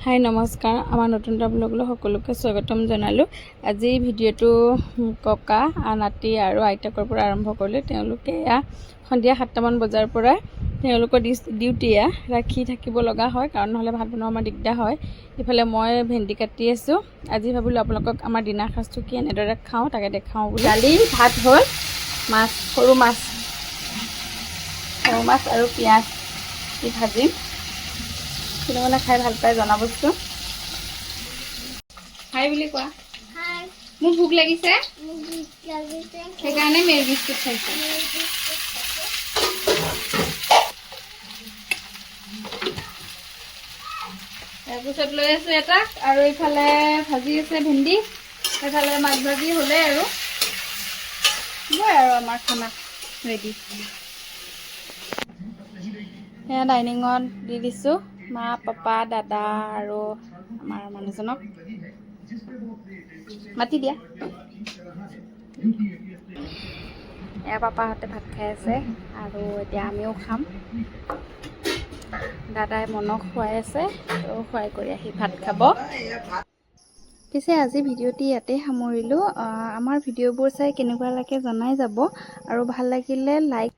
হাই নমস্কাৰ আমাৰ নতুন এটা ব্লগলৈ সকলোকে স্বাগতম জনালোঁ। আজি ভিডিঅ'টো ককা নাতি আৰু আইতাকৰ পৰা আৰম্ভ কৰিলোঁ। তেওঁলোকে সন্ধিয়া 7টামান বজাৰ পৰা তেওঁলোকৰ ডিউটি ৰাখি থাকিব লগা হয়, কাৰণ নহ'লে ভাত বনোৱা আমাৰ দিগদাৰ হয়। ইফালে মই ভেন্দি কাটি আছোঁ। আজি ভাবিলোঁ আপোনালোকক আমাৰ দিনাৰ সাঁজটো কি এনেদৰে খাওঁ তাকে দেখাওঁ বুলি। দালি ভাত হ'ল, মাছ সৰু মাছ আৰু পিঁয়াজ দি ভাজিম। কোনে খাই ভাল পায় জনাবচোন। হাই বুলি কোৱা। মোৰ ভোক লাগিছে, সেইকাৰণে মেৰি বিস্কুট খাইছোঁ। তাৰপিছত লৈ আছোঁ এটাক, আৰু এইফালে ভাজি আছে ভেন্দি, সেইফালে মাছ ভাজি হ'লে আৰু আমাৰ খানা ৰেডি। সেয়া ডাইনিঙত দি দিছোঁ, মা পাপা দাদা আৰু আমাৰ মানুহজনক মাতি দিয়া। এয়া পাপাহঁতে ভাত খাই আছে আৰু এতিয়া আমিও খাম। দাদাই মনক খুৱাই আছে, খুৱাই কৰি আহি ভাত খাব। পিছে আজি ভিডিঅ'টি ইয়াতে সামৰিলোঁ। আমাৰ ভিডিঅ'বোৰ চাই কেনেকুৱা লাগে জনাই যাব, আৰু ভাল লাগিলে লাইক